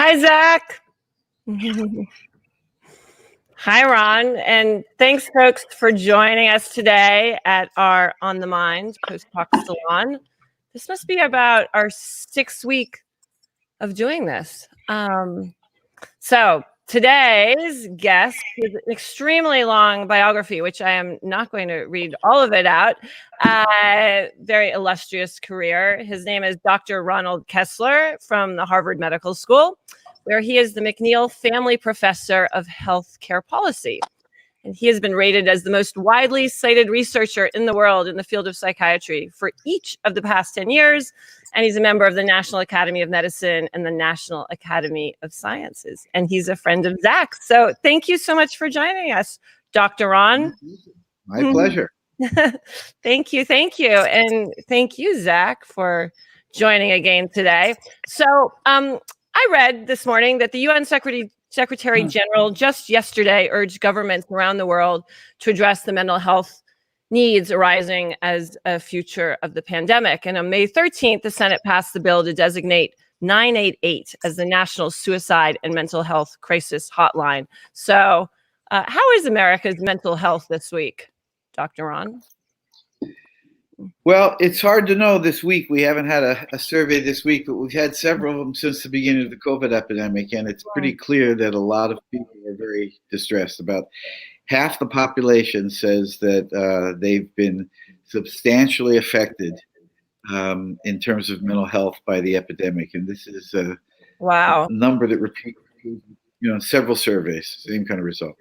Hi, Zach. Hi, Ron. And thanks, folks, for joining us today at our On the Mind POSTHOC Salon. This must be about our 6th week of doing this. So today's guest is an extremely long biography, which I am not going to read all of it out. Very illustrious career. His name is Dr. Ronald Kessler from the Harvard Medical School, where he is the McNeil Family Professor of Healthcare Policy. And he has been rated as the most widely cited researcher in the world in the field of psychiatry for each of the past 10 years. And he's a member of the National Academy of Medicine and the National Academy of Sciences. And he's a friend of Zach's. So thank you so much for joining us, Dr. Ron. My pleasure. Thank you. Thank you. And thank you, Zach, for joining again today. So I read this morning that the UN Secretary General just yesterday urged governments around the world to address the mental health needs arising as a future of the pandemic. And on May 13th, the Senate passed the bill to designate 988 as the National Suicide and Mental Health Crisis Hotline. So how is America's mental health this week, Dr. Ron? Well, it's hard to know this week. We haven't had a survey this week, but we've had several of them since the beginning of the COVID epidemic. And it's pretty clear that a lot of people are very distressed. About half the population says that they've been substantially affected in terms of mental health by the epidemic. And this is a number that repeats, several surveys, same kind of result.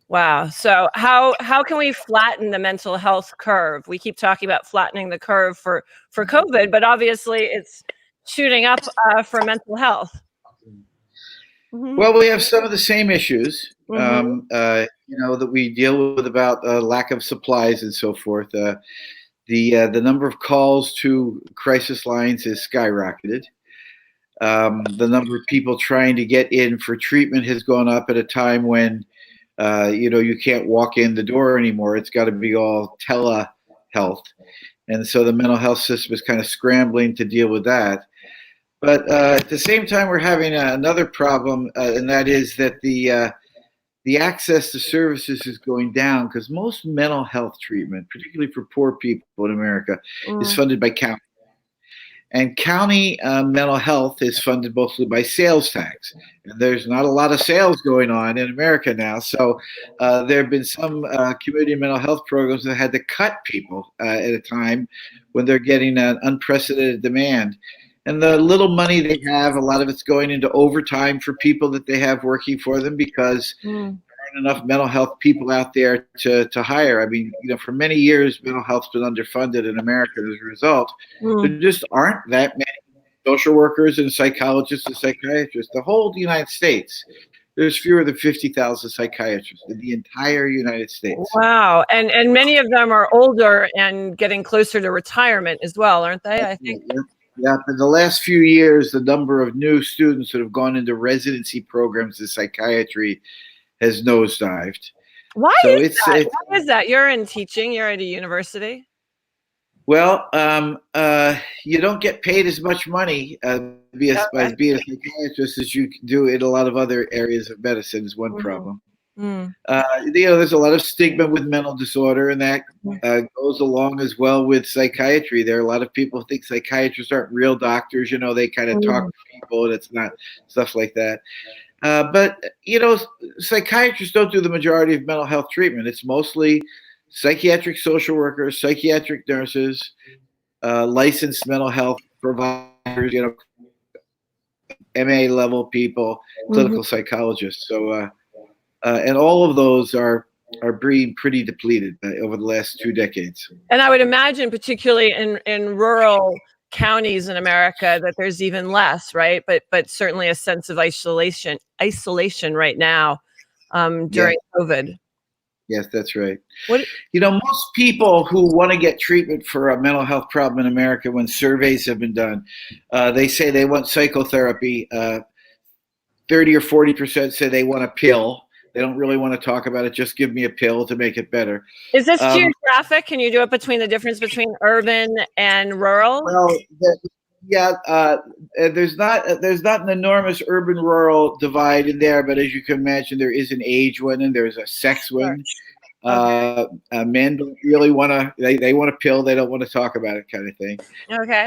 Wow. So how can we flatten the mental health curve? We keep talking about flattening the curve for COVID, but obviously it's shooting up for mental health. Mm-hmm. Well, we have some of the same issues, that we deal with about lack of supplies and so forth. The number of calls to crisis lines is skyrocketed. The number of people trying to get in for treatment has gone up at a time when you can't walk in the door anymore. It's got to be all telehealth. And so the mental health system is kind of scrambling to deal with that. But at the same time, we're having another problem, and that is that the access to services is going down because most mental health treatment, particularly for poor people in America, is funded by county. And county mental health is funded mostly by sales tax. And there's not a lot of sales going on in America now. So there have been some community mental health programs that had to cut people at a time when they're getting an unprecedented demand. And the little money they have, a lot of it's going into overtime for people that they have working for them because there aren't enough mental health people out there to hire. I mean, for many years, mental health's been underfunded in America as a result. There just aren't that many social workers and psychologists and psychiatrists. The whole United States, there's fewer than 50,000 psychiatrists in the entire United States. Wow. And many of them are older and getting closer to retirement as well, aren't they? I think. Yeah, in the last few years, the number of new students that have gone into residency programs in psychiatry has nosedived. Why is that? Why is that? You're in teaching. You're at a university. Well, you don't get paid as much money by being a psychiatrist as you can do in a lot of other areas of medicine is one problem. There's a lot of stigma with mental disorder, and that goes along as well with psychiatry. There are a lot of people who think psychiatrists aren't real doctors. They kind of talk to people, and it's not stuff like that. But psychiatrists don't do the majority of mental health treatment. It's mostly psychiatric social workers, psychiatric nurses, licensed mental health providers, MA level people, clinical psychologists. So. And all of those are being pretty depleted over the last 2 decades. And I would imagine, particularly in rural counties in America, that there's even less, right? But certainly a sense of isolation right now during COVID. Yes, that's right. Most people who want to get treatment for a mental health problem in America, when surveys have been done, they say they want psychotherapy. 30 or 40% say they want a pill. They don't really want to talk about it. Just give me a pill to make it better. Is this geographic? Can you do it between the difference between urban and rural? Well, Yeah, there's not an enormous urban-rural divide in there, but as you can imagine, there is an age one and there's a sex one. Men don't really want to. They want a pill. They don't want to talk about it, kind of thing. Okay.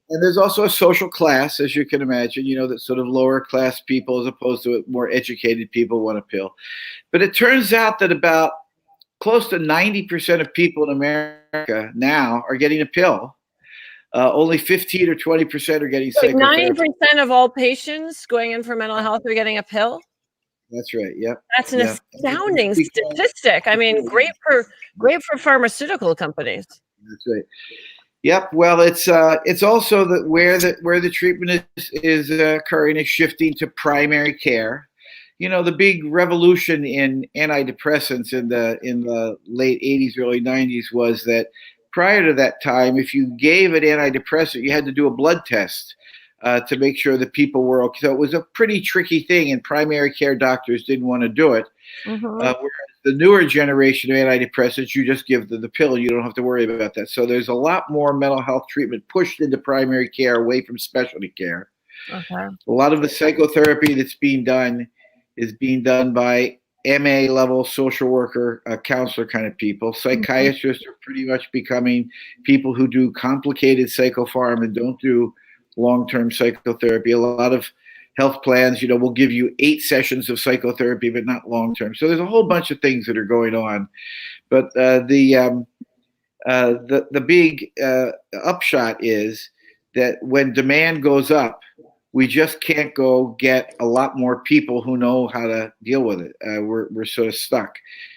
And there's also a social class, as you can imagine. That sort of lower class people, as opposed to more educated people, want a pill. But it turns out that about close to 90% of people in America now are getting a pill. Only 15 or 20% are getting psychotherapy. 90% of all patients going in for mental health are getting a pill? That's right. Yep. That's an astounding statistic. I mean, great for pharmaceutical companies. That's right. Yep. Well, it's also that where the treatment is occurring is shifting to primary care. The big revolution in antidepressants in the late 80s, early 90s was that prior to that time, if you gave an antidepressant, you had to do a blood test to make sure that people were okay. So it was a pretty tricky thing, and primary care doctors didn't want to do it. Whereas the newer generation of antidepressants, you just give the pill. You don't have to worry about that. So there's a lot more mental health treatment pushed into primary care away from specialty care. Okay. A lot of the psychotherapy that's being done is being done by MA level social worker, counselor kind of people. Psychiatrists are pretty much becoming people who do complicated psychopharm and don't do long-term psychotherapy. A lot of health plans, will give you 8 sessions of psychotherapy, but not long-term. So there's a whole bunch of things that are going on. But the big upshot is that when demand goes up, we just can't go get a lot more people who know how to deal with it. We're sort of stuck.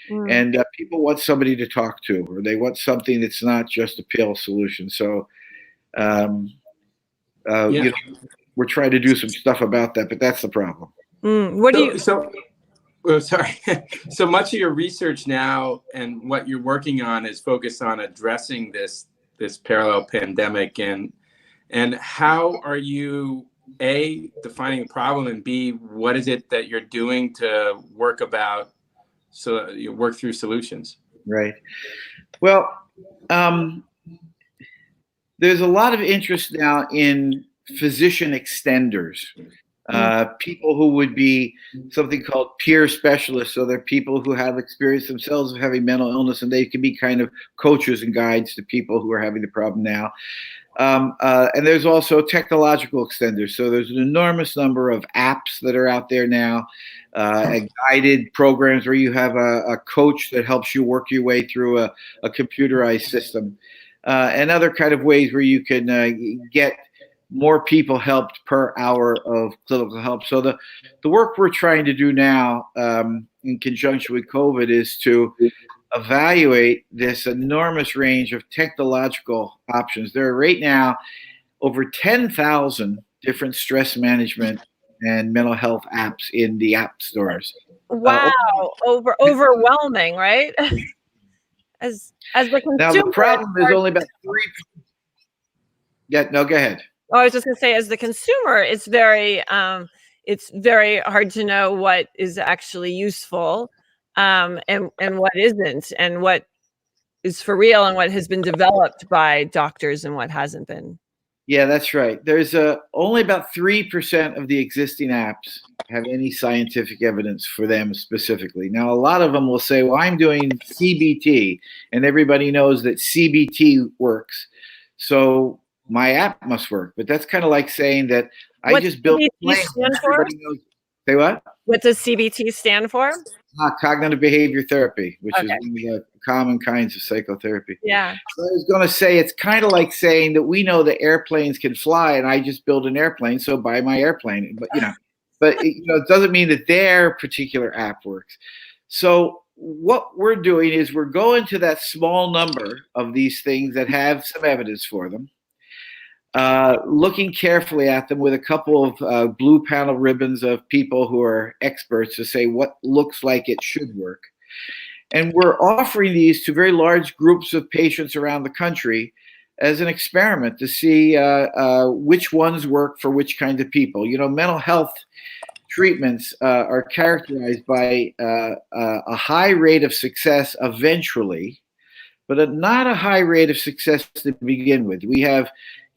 And people want somebody to talk to, or they want something that's not just a pill solution. So, we're trying to do some stuff about that, but that's the problem. Sorry. So much of your research now and what you're working on is focused on addressing this parallel pandemic, and how are you A, defining the problem, and B, what is it that you're doing to work through solutions? Right. Well, there's a lot of interest now in physician extenders, people who would be something called peer specialists. So they're people who have experience themselves of having mental illness, and they can be kind of coaches and guides to people who are having the problem now. And there's also technological extenders. So there's an enormous number of apps that are out there now, and guided programs where you have a coach that helps you work your way through a computerized system, and other kind of ways where you can get more people helped per hour of clinical help. So the work we're trying to do now, in conjunction with COVID, is to evaluate this enormous range of technological options. There are right now over 10,000 different stress management and mental health apps in the app stores. Wow, overwhelming, right? As the consumer, now the problem is only about 3. Yeah, no, go ahead. Oh, I was just going to say, as the consumer, it's very hard to know what is actually useful, and what isn't, and what is for real, and what has been developed by doctors and what hasn't been. Yeah, that's right. There's only about 3% of the existing apps have any scientific evidence for them specifically. Now, a lot of them will say, well, I'm doing CBT, and everybody knows that CBT works, so my app must work. But that's kind of like saying that I just built a plane. Everybody knows. Say what? What does CBT stand for? Cognitive behavior therapy, which is one of the common kinds of psychotherapy. Yeah. So I was going to say, it's kind of like saying that we know that airplanes can fly, and I just build an airplane, so buy my airplane. But it doesn't mean that their particular app works. So what we're doing is we're going to that small number of these things that have some evidence for them, looking carefully at them with a couple of blue panel ribbons of people who are experts to say what looks like it should work. And we're offering these to very large groups of patients around the country as an experiment to see which ones work for which kind of people. Mental health treatments are characterized by a high rate of success eventually, but not a high rate of success to begin with. We have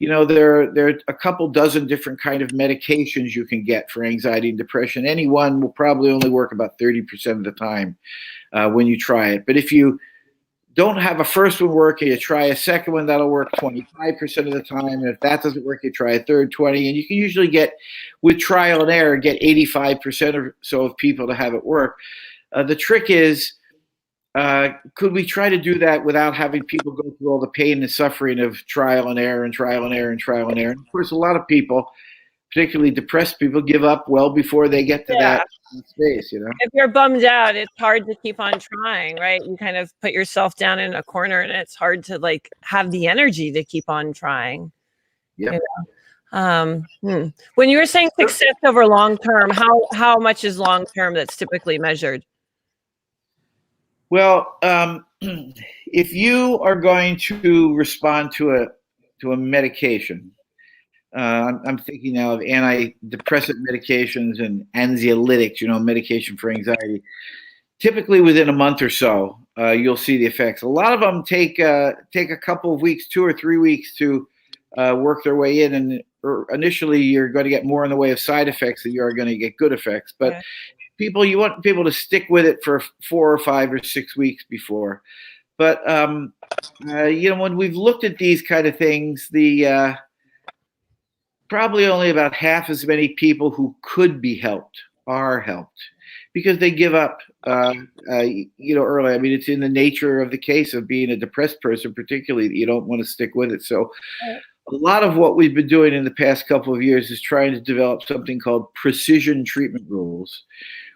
there are a couple dozen different kind of medications you can get for anxiety and depression. Any one will probably only work about 30% of the time when you try it. But if you don't have a first one working, you try a second one, that'll work 25% of the time. And if that doesn't work, you try a third 20. And you can usually get, with trial and error, get 85% or so of people to have it work. The trick is, could we try to do that without having people go through all the pain and suffering of trial and error and trial and error and trial and error? And of course, a lot of people, particularly depressed people, give up well before they get to that space, If you're bummed out, it's hard to keep on trying, right? You kind of put yourself down in a corner and it's hard to like have the energy to keep on trying. Yeah. When you were saying success over long term, how much is long term that's typically measured? Well, if you are going to respond to a medication, I'm thinking now of antidepressant medications and anxiolytics, medication for anxiety. Typically within a month or so, you'll see the effects. A lot of them take a couple of weeks, 2 or 3 weeks to work their way in. And initially, you're going to get more in the way of side effects than you are going to get good effects. But you want people to stick with it for 4 or 5 or 6 weeks before. But, when we've looked at these kind of things, probably only about half as many people who could be helped are helped because they give up, early. I mean, it's in the nature of the case of being a depressed person, particularly, that you don't want to stick with it. So a lot of what we've been doing in the past couple of years is trying to develop something called precision treatment rules,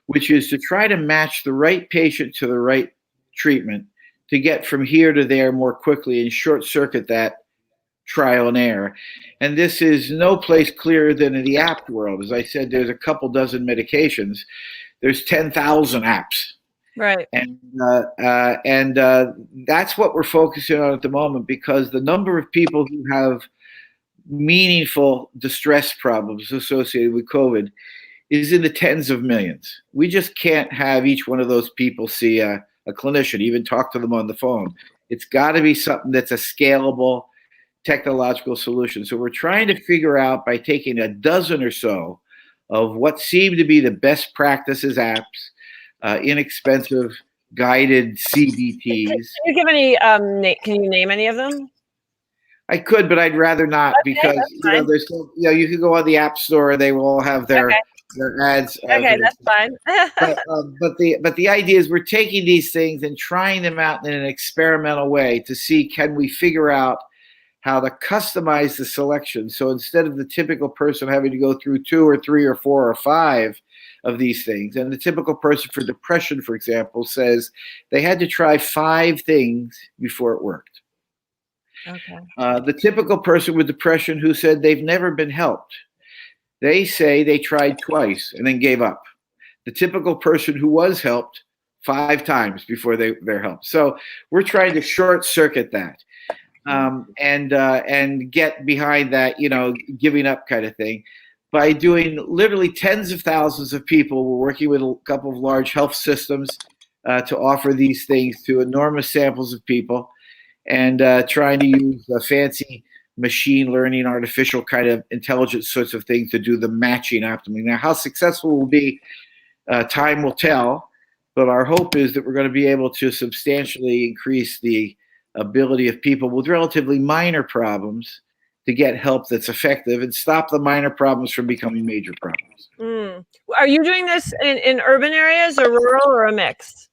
which is to try to match the right patient to the right treatment to get from here to there more quickly and short circuit that trial and error. And this is no place clearer than in the app world. As I said, there's a couple dozen medications. There's 10,000 apps. Right. And that's what we're focusing on at the moment, because the number of people who have meaningful distress problems associated with COVID is in the tens of millions. We just can't have each one of those people see a clinician, even talk to them on the phone. It's got to be something that's a scalable technological solution. So we're trying to figure out, by taking a dozen or so of what seem to be the best practices apps, inexpensive guided CBTs. Can you give any? Can you name any of them? I could, but I'd rather not, because there's you can go on the App Store; they will all have their ads. Okay, that's fine. but the idea is we're taking these things and trying them out in an experimental way to see, can we figure out how to customize the selection. So instead of the typical person having to go through 2 or 3 or 4 or 5 of these things, and the typical person for depression, for example, says they had to try 5 things before it worked. Okay. The typical person with depression who said they've never been helped, they say they tried twice and then gave up. The typical person who was helped 5 times before they're helped. So we're trying to short circuit that. And get behind that, giving up kind of thing, by doing literally tens of thousands of people. We're working with a couple of large health systems to offer these things to enormous samples of people, and trying to use fancy machine learning, artificial kind of intelligence sorts of things to do the matching optimally. Now, how successful we'll be, time will tell, but our hope is that we're going to be able to substantially increase the ability of people with relatively minor problems to get help that's effective and stop the minor problems from becoming major problems. Are you doing this in urban areas or rural, or a mix?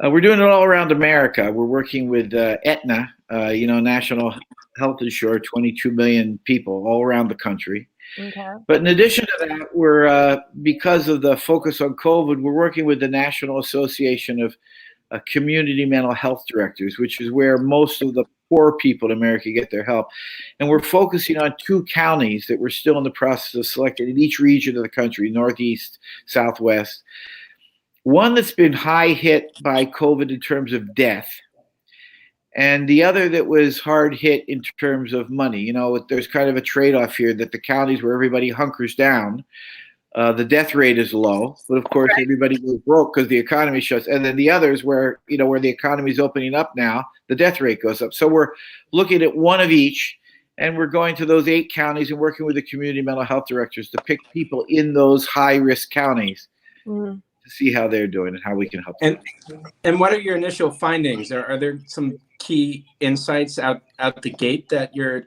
We're doing it all around America. We're working with Aetna, National Health Insurer, 22 million people all around the country. Okay. But in addition to that, we're because of the focus on COVID, we're working with the National Association of Community Mental Health Directors, which is where most of the poor people in America get their help. And we're focusing on 2 counties that we're still in the process of selecting in each region of the country, Northeast, Southwest. One that's been high hit by COVID in terms of death, and the other that was hard hit in terms of money. There's kind of a trade-off here, that the counties where everybody hunkers down, the death rate is low, but of course everybody goes broke because the economy shuts. And then the others where the economy is opening up now, the death rate goes up. So we're looking at one of each And we're going to those 8 counties and working with the community mental health directors to pick people in those high-risk counties to see how they're doing and how we can help them. And what are your initial findings? Are there some key insights out the gate that you're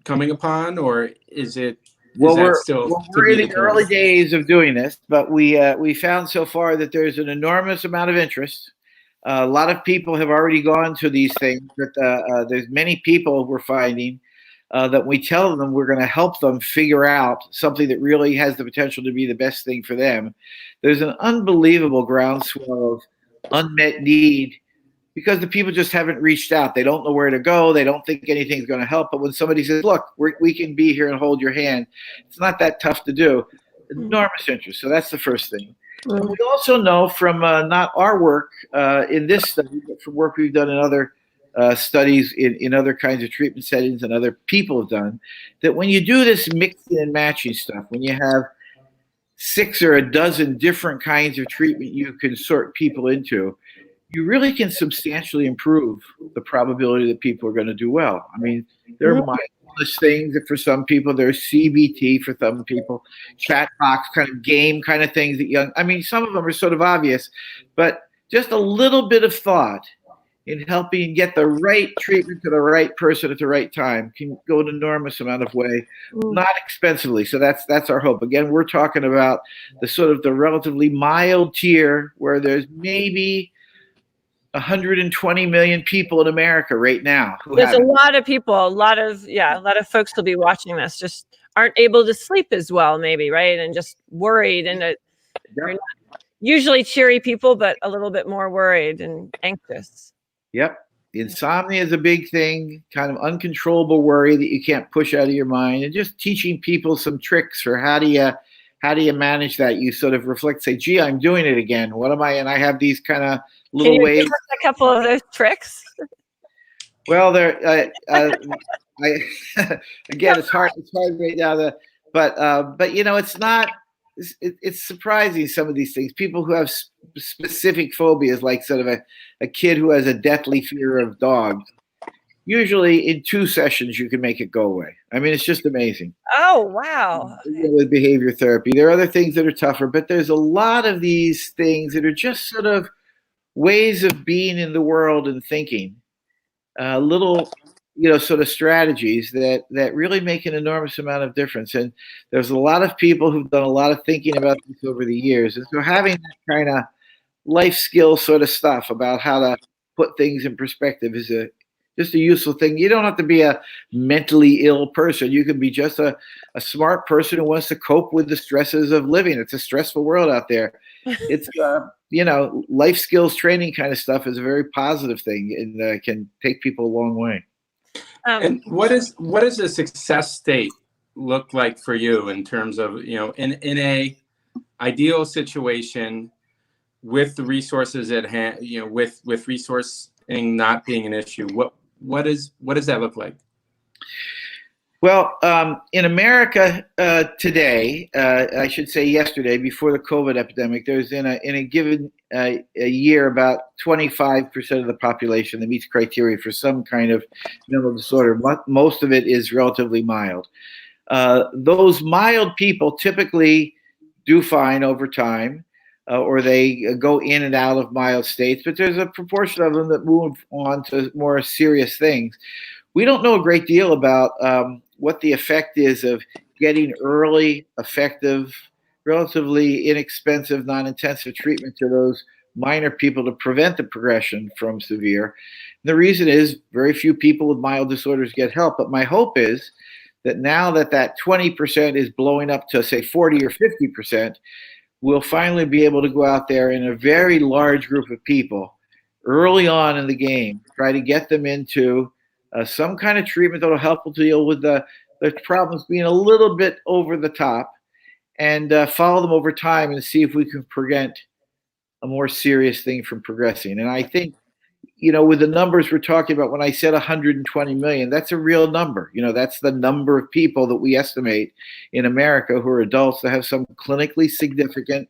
coming upon, or is it? Well, we're in the early days of doing this, but we found so far that there's an enormous amount of interest. A lot of people have already gone to these things, but there's many people we're finding that we tell them we're going to help them figure out something that really has the potential to be the best thing for them. There's an unbelievable groundswell of unmet need because the people just haven't reached out. They don't know where to go. They don't think anything's going to help. But when somebody says, look, we can be here and hold your hand, it's not that tough to do. Enormous interest. So that's the first thing. And we also know from not our work in this study, but from work we've done in other studies in other kinds of treatment settings and other people have done, that when you do this mixing and matching stuff, when you have 6 or a dozen different kinds of treatment you can sort people into, you really can substantially improve the probability that people are going to do well. I mean, there are mindfulness things that for some people, there's CBT for some people, chat box kind of game kind of things that some of them are sort of obvious, but just a little bit of thought in helping get the right treatment to the right person at the right time can go an enormous amount of way, not expensively. So that's our hope. Again, we're talking about the relatively mild tier where there's maybe 120 million people in America right now. There's a lot of people, a lot of folks will be watching this, just aren't able to sleep as well, maybe, right? And just worried, and they're not usually cheery people, but a little bit more worried and anxious. Yep. Insomnia is a big thing, kind of uncontrollable worry that you can't push out of your mind, and just teaching people some tricks for how do you manage that. You sort of reflect, say, gee, I'm doing it again. What am I? And I have these kind of little ways. Give us a couple of those tricks. Well, again, it's hard right now. But it's not. It's surprising, some of these things. People who have specific phobias, like sort of a kid who has a deathly fear of dogs, usually in 2 sessions you can make it go away. I mean, it's just amazing. Oh, wow. With behavior therapy. There are other things that are tougher, but there's a lot of these things that are just sort of ways of being in the world and thinking. Little sort of strategies that really make an enormous amount of difference. And there's a lot of people who've done a lot of thinking about this over the years. And so having that kind of life skill sort of stuff about how to put things in perspective is just a useful thing. You don't have to be a mentally ill person. You can be just a smart person who wants to cope with the stresses of living. It's a stressful world out there. It's, life skills training kind of stuff is a very positive thing and can take people a long way. And what does a success state look like for you in terms of, in a ideal situation with the resources at hand, with resourcing not being an issue? What does that look like? Well, in America today, I should say yesterday, before the COVID epidemic, there's in a given a year about 25% of the population that meets criteria for some kind of mental disorder. Most of it is relatively mild. Those mild people typically do fine over time, or they go in and out of mild states, but there's a proportion of them that move on to more serious things. We don't know a great deal about what the effect is of getting early, effective, relatively inexpensive, non-intensive treatment to those minor people to prevent the progression from severe. And the reason is very few people with mild disorders get help. But my hope is that now that 20% is blowing up to, say, 40 or 50%, we'll finally be able to go out there in a very large group of people early on in the game, try to get them into some kind of treatment that will help them deal with the problems being a little bit over the top, and follow them over time and see if we can prevent a more serious thing from progressing. And I think, with the numbers we're talking about, when I said 120 million, that's a real number. That's the number of people that we estimate in America who are adults that have some clinically significant,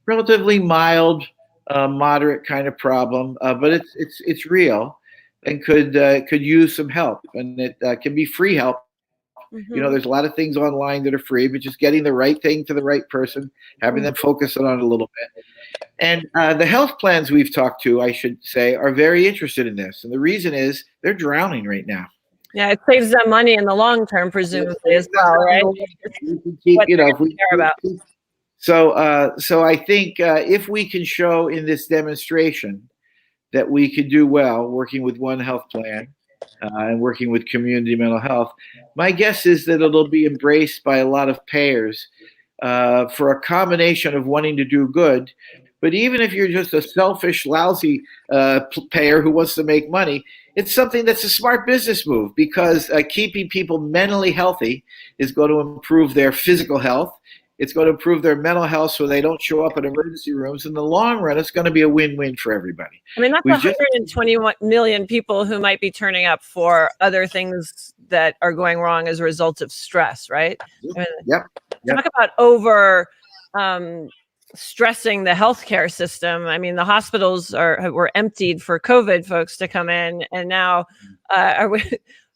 relatively mild, moderate kind of problem, but it's real. and could use some help, and it can be free help. There's a lot of things online that are free, but just getting the right thing to the right person, having them focus on it a little bit. And the health plans we've talked to, I should say, are very interested in this. And the reason is they're drowning right now. Yeah, it saves them money in the long term, presumably, as well, right? So I think if we can show in this demonstration that we could do well working with one health plan and working with community mental health, my guess is that it'll be embraced by a lot of payers for a combination of wanting to do good. But even if you're just a selfish, lousy payer who wants to make money, it's something that's a smart business move, because keeping people mentally healthy is going to improve their physical health. It's going to improve their mental health so they don't show up in emergency rooms. In the long run, it's going to be a win-win for everybody. I mean, that's 121 million people who might be turning up for other things that are going wrong as a result of stress, right? Yep. Talk about over stressing the healthcare system. I mean, the hospitals were emptied for COVID folks to come in, and now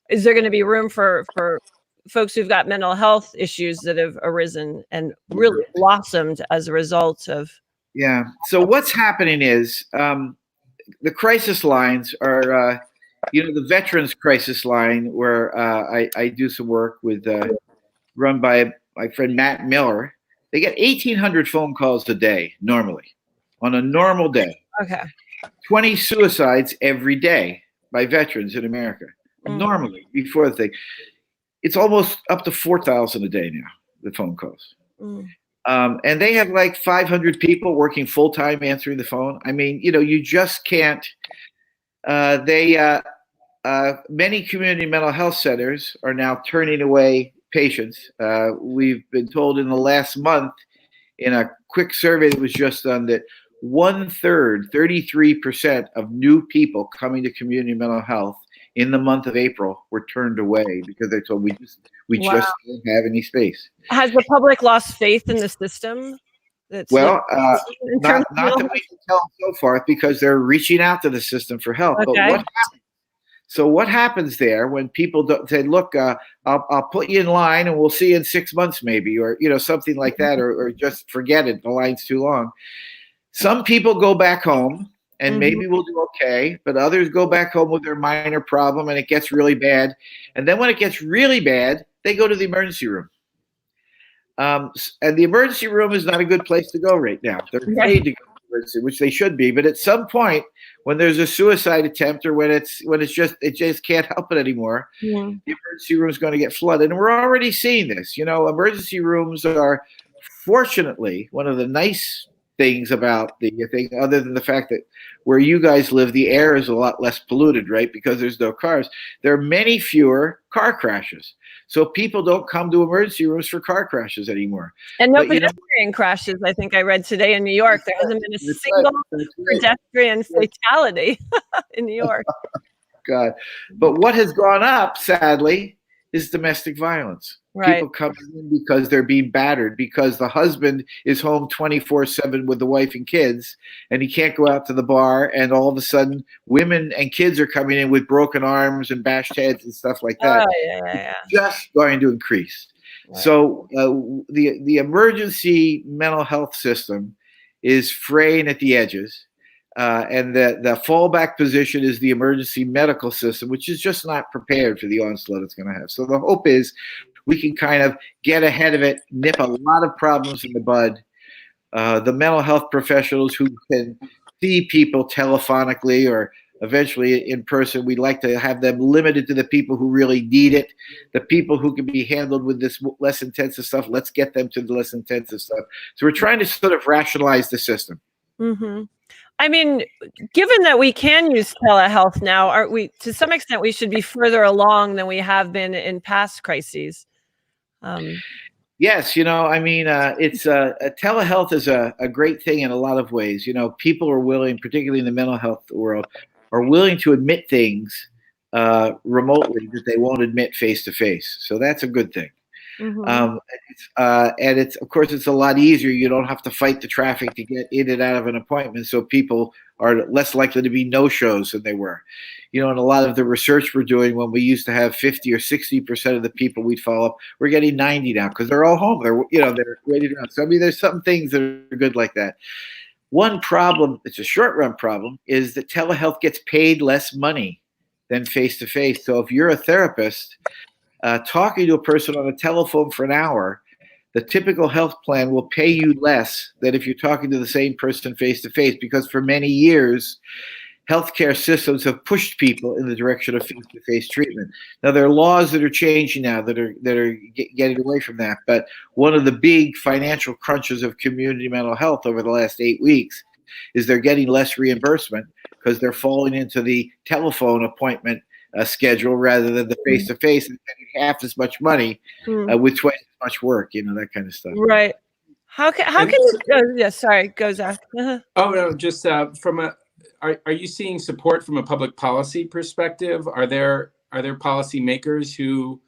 is there going to be room for folks who've got mental health issues that have arisen and really blossomed as a result of? Yeah. So what's happening is the crisis lines are, the veterans crisis line, where I do some work with, run by my friend Matt Miller. They get 1,800 phone calls a day normally, on a normal day. Okay. 20 suicides every day by veterans in America. Normally, before the thing. It's almost up to 4,000 a day now, the phone calls. And they have like 500 people working full-time answering the phone. I mean, you just can't. Many community mental health centers are now turning away patients. We've been told in the last month, in a quick survey that was just done, that 1/3, 33% of new people coming to community mental health in the month of April were turned away because they told we just don't have any space. Has the public lost faith in the system? Not that we can tell so far, because they're reaching out to the system for help. Okay. But what happens there when people say, "Look, I'll put you in line, and we'll see you in 6 months, maybe," or something like that, or just forget it, the line's too long. Some people go back home, and maybe we'll do okay, but others go back home with their minor problem, and it gets really bad. And then when it gets really bad, they go to the emergency room. And the emergency room is not a good place to go right now. They're afraid to go to the emergency, which they should be. But at some point, when there's a suicide attempt, or when it just can't help it anymore, the emergency room is going to get flooded. And we're already seeing this. Emergency rooms are, fortunately, one of the nice things about the thing, other than the fact that where you guys live, the air is a lot less polluted, right? Because there's no cars. There are many fewer car crashes. So people don't come to emergency rooms for car crashes anymore. And no pedestrian crashes. I think I read today in New York, there hasn't been a single pedestrian fatality in New York. God. But what has gone up, sadly, is domestic violence. Right. People come in because they're being battered, because the husband is home 24/7 with the wife and kids, and he can't go out to the bar, and all of a sudden women and kids are coming in with broken arms and bashed heads and stuff like that. It's just going to increase. Right. So the emergency mental health system is fraying at the edges. And the fallback position is the emergency medical system, which is just not prepared for the onslaught it's going to have. So the hope is we can kind of get ahead of it, nip a lot of problems in the bud. The mental health professionals who can see people telephonically or eventually in person, we'd like to have them limited to the people who really need it. The people who can be handled with this less intensive stuff, let's get them to the less intensive stuff. So we're trying to sort of rationalize the system. Mm-hmm. I mean, given that we can use telehealth now, aren't we, to some extent, we should be further along than we have been in past crises? Yes, it's telehealth is a great thing in a lot of ways. People are willing, particularly in the mental health world, are willing to admit things remotely that they won't admit face to face. So that's a good thing. And it's of course it's a lot easier. You don't have to fight the traffic to get in and out of an appointment. So people are less likely to be no-shows than they were. You know, and a lot of the research we're doing, when we used to have 50 or 60% of the people we'd follow up, we're getting 90 now because they're all home. They're waiting around. So I mean, there's some things that are good like that. One problem, it's a short-run problem, is that telehealth gets paid less money than face-to-face. So if you're a therapist, talking to a person on a telephone for an hour, the typical health plan will pay you less than if you're talking to the same person face-to-face, because for many years, healthcare systems have pushed people in the direction of face-to-face treatment. Now, there are laws that are changing now that are getting away from that. But one of the big financial crunches of community mental health over the last 8 weeks is they're getting less reimbursement because they're falling into the telephone appointment schedule rather than the face-to-face, and getting half as much money with twice as much work. You know, that kind of stuff. Right. How can yeah, sorry, go Zach. Oh no, just from a. Are you seeing support from a public policy perspective? Are there policymakers who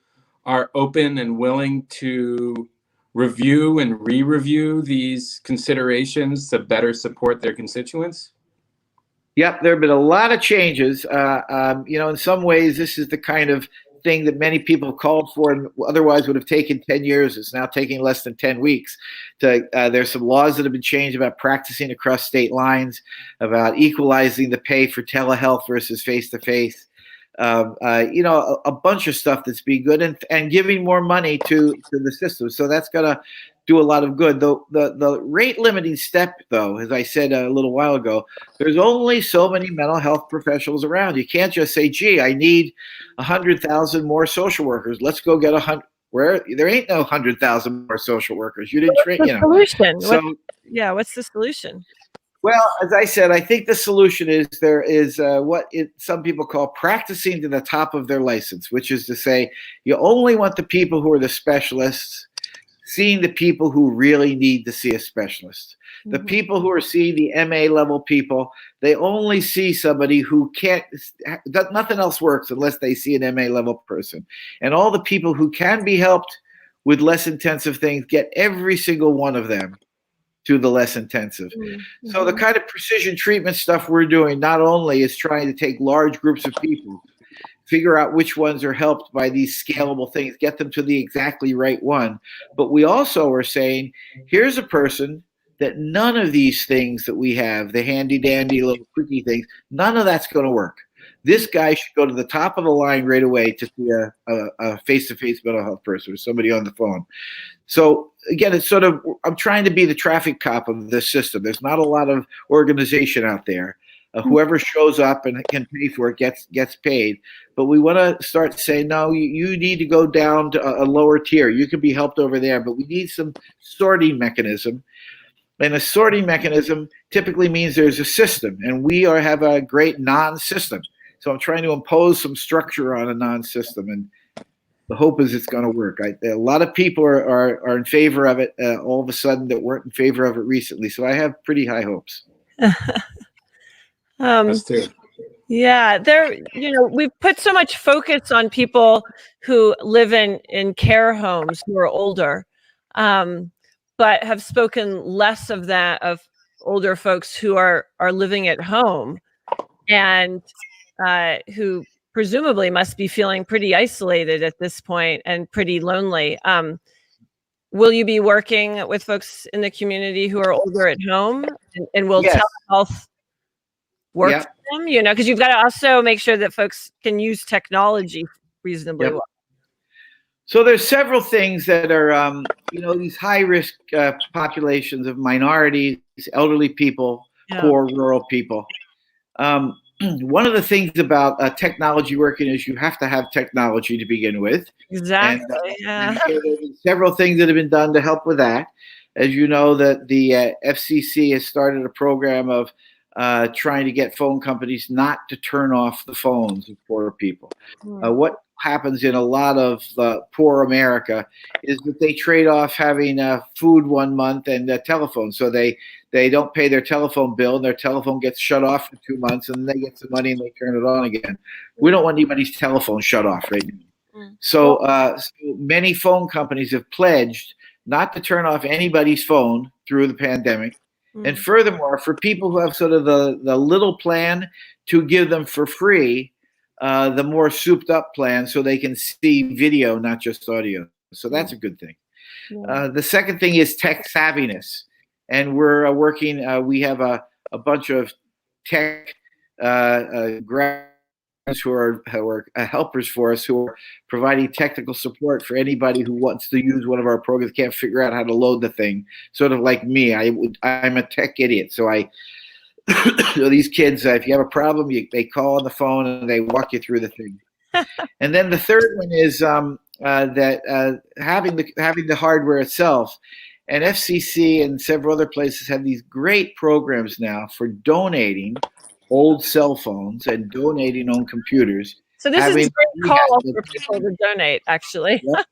are open and willing to review and re-review these considerations to better support their constituents? Yep, there have been a lot of changes. In some ways, this is the kind of thing that many people called for and otherwise would have taken 10 years. It's now taking less than 10 weeks. There's some laws that have been changed about practicing across state lines, about equalizing the pay for telehealth versus face-to-face. A bunch of stuff that's being good, and giving more money to the system. So that's going to do a lot of good. The rate limiting step, though, as I said a little while ago, there's only so many mental health professionals around. You can't just say, gee, I need 100,000 more social workers. Let's go get 100. Where there ain't no 100,000 more social workers. You didn't train. Solution. So, what's the solution? Well, as I said, I think the solution is there is some people call practicing to the top of their license, which is to say you only want the people who are the specialists seeing the people who really need to see a specialist. The people who are seeing the MA level people, they only see somebody who nothing else works unless they see an MA level person. And all the people who can be helped with less intensive things, get every single one of them to the less intensive. So the kind of precision treatment stuff we're doing not only is trying to take large groups of people, figure out which ones are helped by these scalable things, get them to the exactly right one, but we also are saying, here's a person that none of these things that we have, the handy dandy little quickie things, none of that's going to work. This guy should go to the top of the line right away to see a face-to-face mental health person or somebody on the phone. So again, it's sort of, I'm trying to be the traffic cop of this system. There's not a lot of organization out there. Whoever shows up and can pay for it gets paid. But we want to start saying, no, you need to go down to a lower tier. You can be helped over there, but we need some sorting mechanism. And a sorting mechanism typically means there's a system, and we have a great non-system. So I'm trying to impose some structure on a non-system, and the hope is it's going to work. A lot of people are in favor of it all of a sudden that weren't in favor of it recently. So I have pretty high hopes. Us too. Yeah, we've put so much focus on people who live in care homes who are older, but have spoken less of older folks who are living at home and who presumably must be feeling pretty isolated at this point and pretty lonely. Will you be working with folks in the community who are older at home, and will telehealth work for them? Because you've got to also make sure that folks can use technology reasonably well. So there's several things that are, these high-risk populations of minorities, elderly people, poor rural people. One of the things about technology working is you have to have technology to begin with. Exactly. And so there's several things that have been done to help with that. As you know, that the FCC has started a program of trying to get phone companies not to turn off the phones of poor people. What happens in a lot of poor America is that they trade off having food 1 month and telephone. So they don't pay their telephone bill, and their telephone gets shut off for 2 months, and then they get some money and they turn it on again. We don't want anybody's telephone shut off right now. So many phone companies have pledged not to turn off anybody's phone through the pandemic, And furthermore, for people who have sort of the little plan, to give them for free the more souped up plan so they can see video, not just audio. So that's a good thing. The second thing is tech savviness. And we're working, we have a bunch of tech grads who are helpers for us, who are providing technical support for anybody who wants to use one of our programs, can't figure out how to load the thing. Sort of like me, I'm a tech idiot. So so these kids, if you have a problem, they call on the phone and they walk you through the thing. And then the third one is having the hardware itself. And FCC and several other places have these great programs now for donating old cell phones and donating on computers. So this is a great call for people to donate, actually. Yep.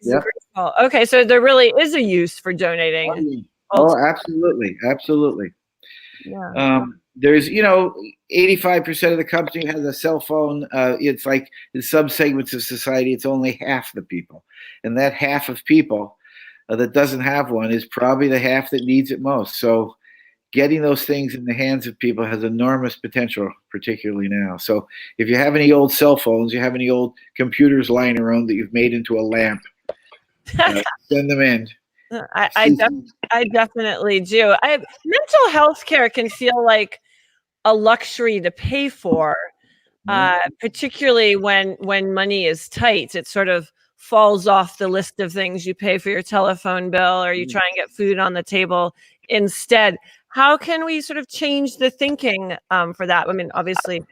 Great call. Okay, so there really is a use for donating. Oh, absolutely. Absolutely. Yeah. There's, 85% of the country has a cell phone. It's like in some segments of society, it's only half the people. And that half of people that doesn't have one is probably the half that needs it most. So getting those things in the hands of people has enormous potential, particularly now. So if you have any old cell phones, you have any old computers lying around that you've made into a lamp, send them in. I definitely do. Mental health care can feel like a luxury to pay for, particularly when money is tight. It sort of falls off the list of things you pay for your telephone bill, or you try and get food on the table instead. How can we sort of change the thinking for that? I mean, obviously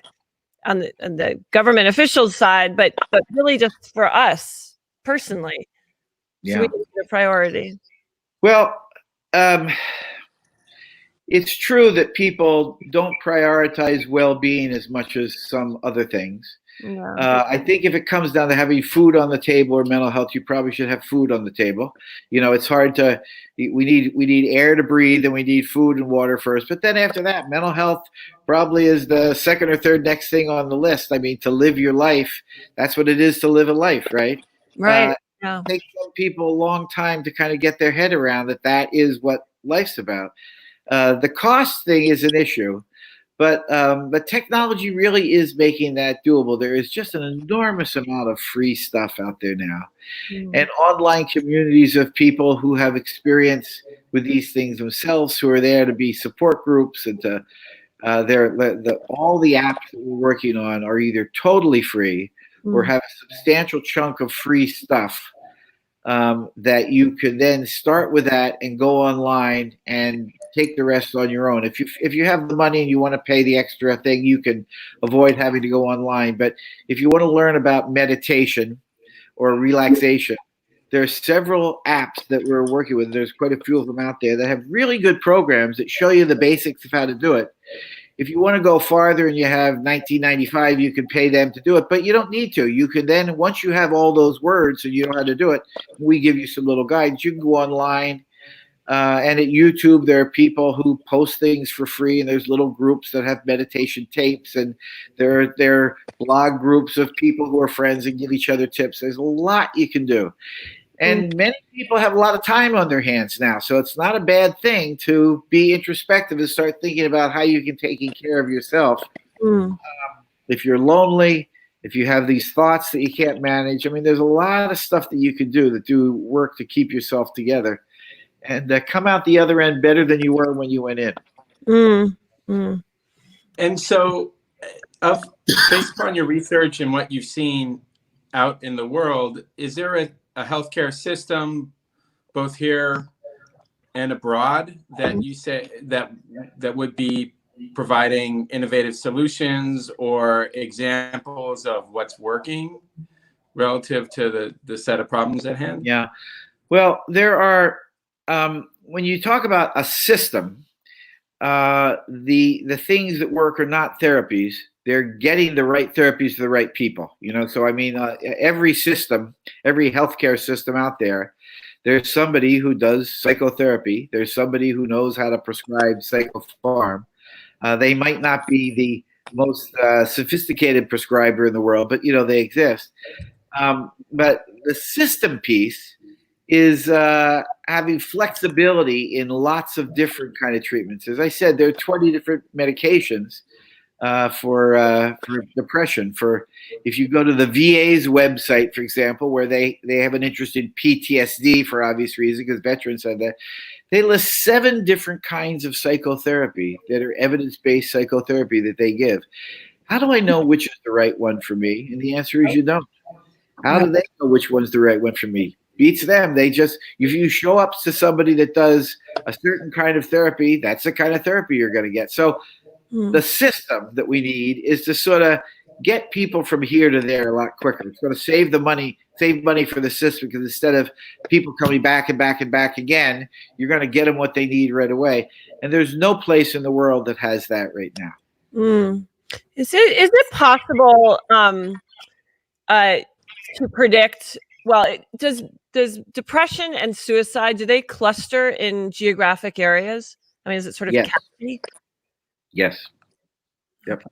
on the government officials side, but really just for us personally, so we make it a priority. Well, it's true that people don't prioritize well-being as much as some other things. Yeah. I think if it comes down to having food on the table or mental health, you probably should have food on the table. It's hard we need air to breathe, and we need food and water first. But then after that, mental health probably is the second or third next thing on the list. I mean, to live your life, that's what it is to live a life, right? Right. It takes some people a long time to kind of get their head around that is what life's about. The cost thing is an issue. But technology really is making that doable. There is just an enormous amount of free stuff out there now. And online communities of people who have experience with these things themselves, who are there to be support groups, and to all the apps that we're working on are either totally free or have a substantial chunk of free stuff that you could then start with that and go online and take the rest on your own. If you have the money and you want to pay the extra thing, you can avoid having to go online. But if you want to learn about meditation or relaxation, there are several apps that we're working with. There's quite a few of them out there that have really good programs that show you the basics of how to do it. If you want to go farther and you have $19.95, you can pay them to do it, but you don't need to. You can then, once you have all those words and you know how to do it, we give you some little guides. You can go online. And at YouTube, there are people who post things for free, and there's little groups that have meditation tapes, and there are blog groups of people who are friends and give each other tips. There's a lot you can do. And many people have a lot of time on their hands now, so it's not a bad thing to be introspective and start thinking about how you can take care of yourself. If you're lonely, if you have these thoughts that you can't manage, I mean, there's a lot of stuff that you can do that do work to keep yourself together and come out the other end better than you were when you went in. And so, based upon your research and what you've seen out in the world, is there a healthcare system, both here and abroad, that you say that would be providing innovative solutions or examples of what's working relative to the set of problems at hand? Yeah. Well, there are. When you talk about a system, the things that work are not therapies. They're getting the right therapies to the right people. So I mean, every system, every healthcare system out there, there's somebody who does psychotherapy. There's somebody who knows how to prescribe psychopharm. They might not be the most sophisticated prescriber in the world, but they exist. But the system piece is having flexibility in lots of different kind of treatments. As I said, there are 20 different medications for depression. For if you go to the VA's website, for example, where they have an interest in PTSD for obvious reasons, because veterans said that, they list 7 different kinds of psychotherapy that are evidence-based psychotherapy that they give. How do I know which is the right one for me? And the answer is you don't. How do they know which one's the right one for me? Beats them. They just, if you show up to somebody that does a certain kind of therapy, that's the kind of therapy you're going to get. So the system that we need is to sort of get people from here to there a lot quicker. It's going to save money for the system, because instead of people coming back and back and back again, you're going to get them what they need right away. And there's no place in the world that has that right now. Is it possible to predict? Well, does depression and suicide, do they cluster in geographic areas? I mean, is it sort of county? Yes. Yep.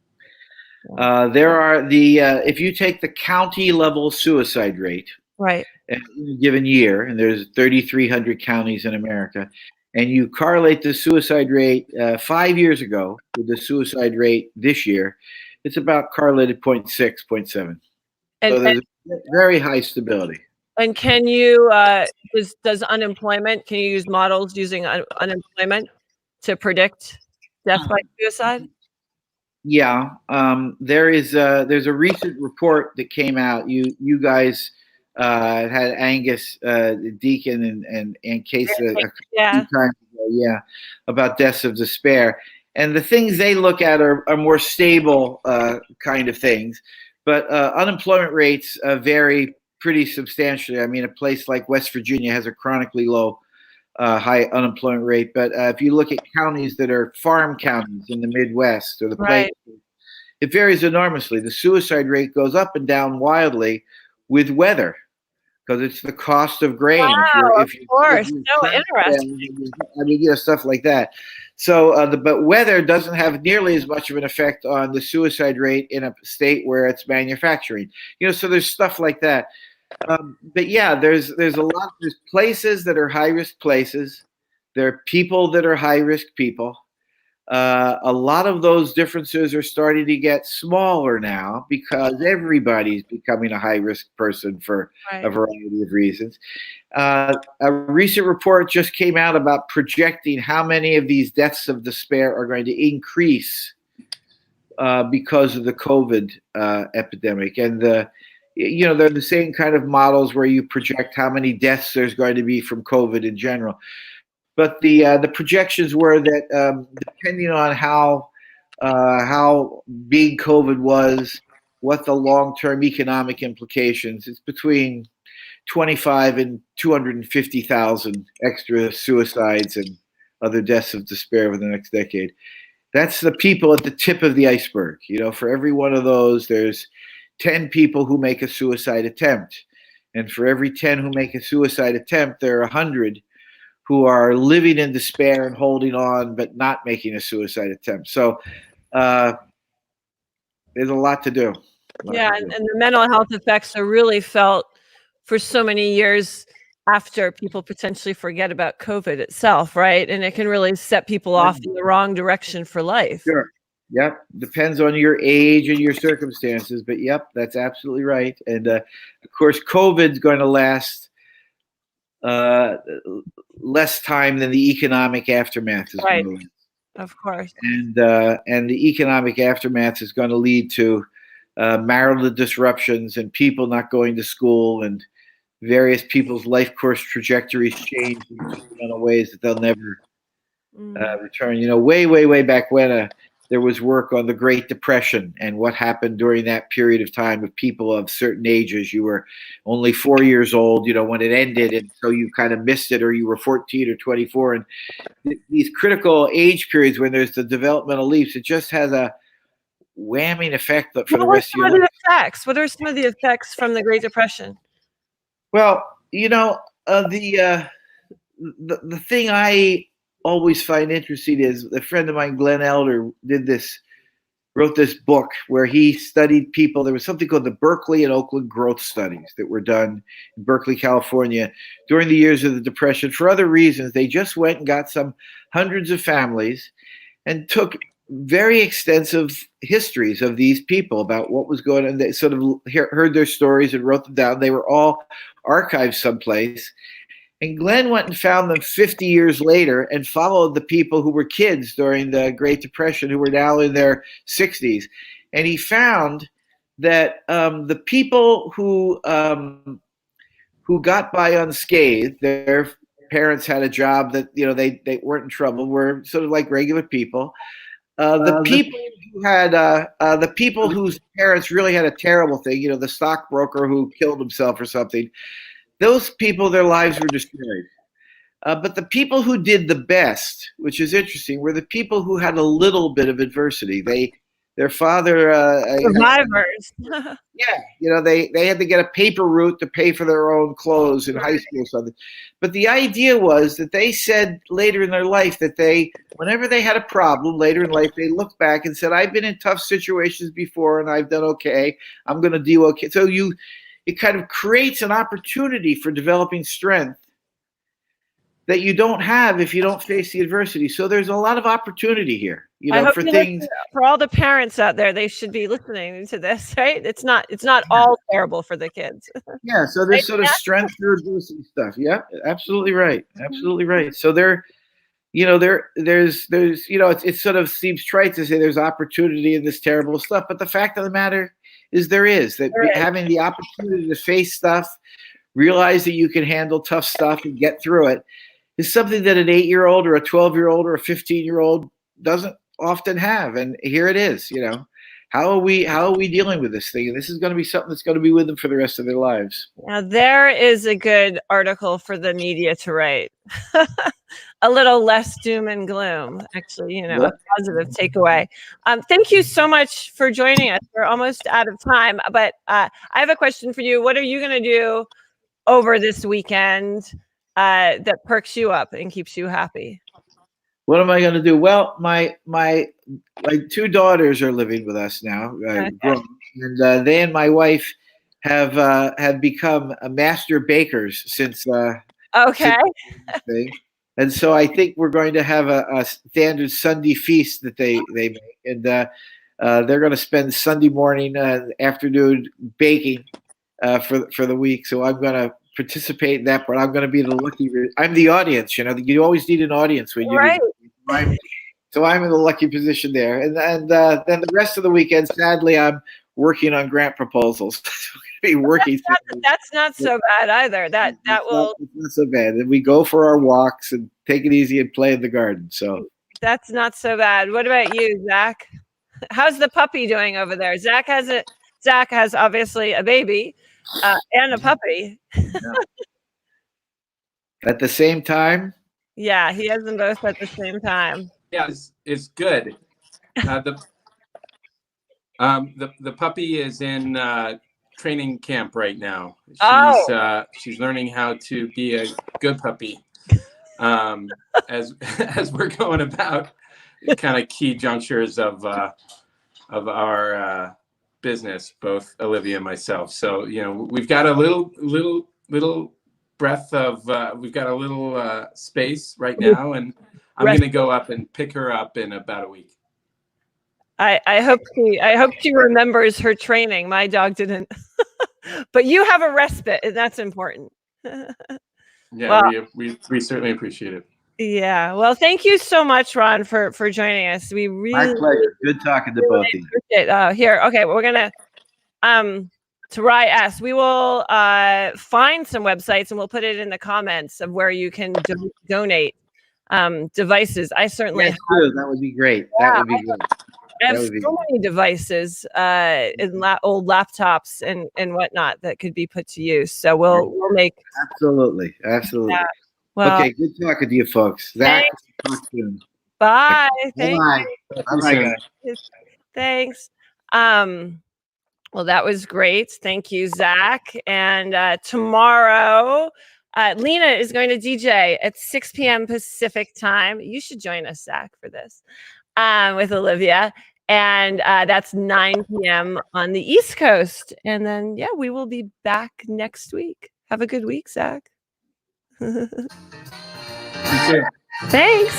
There are if you take the county level suicide rate, right, in a given year, and there's 3,300 counties in America, and you correlate the suicide rate 5 years ago with the suicide rate this year, it's about correlated 0.6, 0.7. So there's very high stability. And can you does unemployment? Can you use models using unemployment to predict death by suicide? Yeah, there's a recent report that came out. You guys had Angus Deacon and Case a few times ago, about deaths of despair. And the things they look at are more stable kind of things, but unemployment rates vary pretty substantially. I mean, a place like West Virginia has a chronically low high unemployment rate. But if you look at counties that are farm counties in the Midwest or the places, it varies enormously. The suicide rate goes up and down wildly with weather, because it's the cost of grain. Wow, of course. So interesting. I mean, stuff like that. So, but weather doesn't have nearly as much of an effect on the suicide rate in a state where it's manufacturing. So there's stuff like that. But yeah, there's places that are high risk places. There are people that are high risk people. A lot of those differences are starting to get smaller now, because everybody's becoming a high risk person for a variety of reasons. A recent report just came out about projecting how many of these deaths of despair are going to increase because of the COVID epidemic. And they're the same kind of models where you project how many deaths there's going to be from COVID in general. But the projections were that depending on how big COVID was, what the long-term economic implications, it's between 25 and 250,000 extra suicides and other deaths of despair over the next decade. That's the people at the tip of the iceberg. For every one of those, there's 10 people who make a suicide attempt. And for every 10 who make a suicide attempt, there are 100 who are living in despair and holding on, but not making a suicide attempt. So there's a lot to do. And the mental health effects are really felt for so many years after people potentially forget about COVID itself, right? And it can really set people off in the wrong direction for life. Sure. Yep. Depends on your age and your circumstances, but yep, that's absolutely right. And of course, COVID's going to last less time than the economic aftermath is going to last. Of course. And the economic aftermath is going to lead to marital disruptions and people not going to school, and various people's life course trajectories change in ways that they'll never return. Way back when there was work on the Great Depression and what happened during that period of time with people of certain ages. You were only 4 years old, when it ended, and so you kind of missed it, or you were 14 or 24. And these critical age periods when there's the developmental leaps, it just has a whamming effect for the rest of your life. What are some of the effects from the Great Depression? Well, the thing I always find interesting is a friend of mine, Glenn Elder, did this wrote this book where he studied people. There was something called the Berkeley and Oakland growth studies that were done in Berkeley, California during the years of the Depression. For other reasons, they just went and got some hundreds of families and took very extensive histories of these people about what was going on. They sort of heard their stories and wrote them down. They were all archived someplace. And Glenn went and found them 50 years later and followed the people who were kids during the Great Depression, who were now in their 60s. And he found that the people who got by unscathed, their parents had a job that, you know, they weren't in trouble, were sort of like regular people. The people whose parents really had a terrible thing, you know, the stockbroker who killed himself or something, those people, their lives were destroyed. But the people who did the best, which is interesting, were the people who had a little bit of adversity. Their father, survivors. yeah, you know, they had to get a paper route to pay for their own clothes in high school or something. But the idea was that they said later in their life that whenever they had a problem later in life, they looked back and said, "I've been in tough situations before and I've done okay. I'm going to do okay." So it kind of creates an opportunity for developing strength that you don't have if you don't face the adversity. So there's a lot of opportunity here, you know, for things. For all the parents out there, they should be listening to this, right? It's not all terrible for the kids. Yeah, so there's sort of strength through adversity stuff. Yeah, absolutely right. Absolutely right. So there's you know, it sort of seems trite to say there's opportunity in this terrible stuff, but the fact of the matter is having the opportunity to face stuff, realize that you can handle tough stuff and get through it, is something that an 8-year-old or a 12-year-old or a 15-year-old doesn't often have. And here it is, you know. How are we dealing with this thing? And this is going to be something that's going to be with them for the rest of their lives. Now, there is a good article for the media to write. A little less doom and gloom, actually, you know, a positive takeaway. Thank you so much for joining us. We're almost out of time, but I have a question for you. What are you going to do over this weekend that perks you up and keeps you happy? What am I going to do? Well, my 2 daughters are living with us now, grown, and they and my wife have become master bakers since. Okay. And so I think we're going to have a standard Sunday feast that they make, and they're going to spend Sunday morning, afternoon baking for the week. So I'm going to participate in that part. I'm going to be I'm the audience. You know, you always need an audience when you right. So I'm in the lucky position there, and then the rest of the weekend, sadly, I'm working on grant proposals. Be working. That's not so bad either. It's not so bad. And we go for our walks and take it easy and play in the garden. So that's not so bad. What about you, Zach? How's the puppy doing over there? Zach has obviously a baby and a puppy. At the same time? Yeah, he has them both at the same time. Yeah, it's good. The puppy is in training camp right now. She's learning how to be a good puppy as we're going about kind of key junctures of our business, both Olivia and myself. So, you know, we've got a little breath of we've got a little space right now, and I'm going to go up and pick her up in about a week. I hope she remembers her training. My dog didn't, but you have a respite, and that's important. Yeah, well, we certainly appreciate it. Yeah. Well, thank you so much, Ron, for joining us. We really my pleasure. Good talking to both of you. Here, okay, we're gonna to Rye S. We will find some websites and we'll put it in the comments of where you can donate devices. I certainly have. That would be great. Yeah, that would be good. I have so many devices in old laptops and whatnot that could be put to use. So we'll make absolutely. Yeah. Well, okay, good talking to you, folks. Zach, talk soon. Bye. Bye. Bye. Thanks. Well, that was great. Thank you, Zach. And tomorrow, Lena is going to DJ at 6 p.m. Pacific time. You should join us, Zach, for this with Olivia. And that's 9 p.m. on the East Coast. And then, yeah, we will be back next week. Have a good week, Zach. You too. Thanks.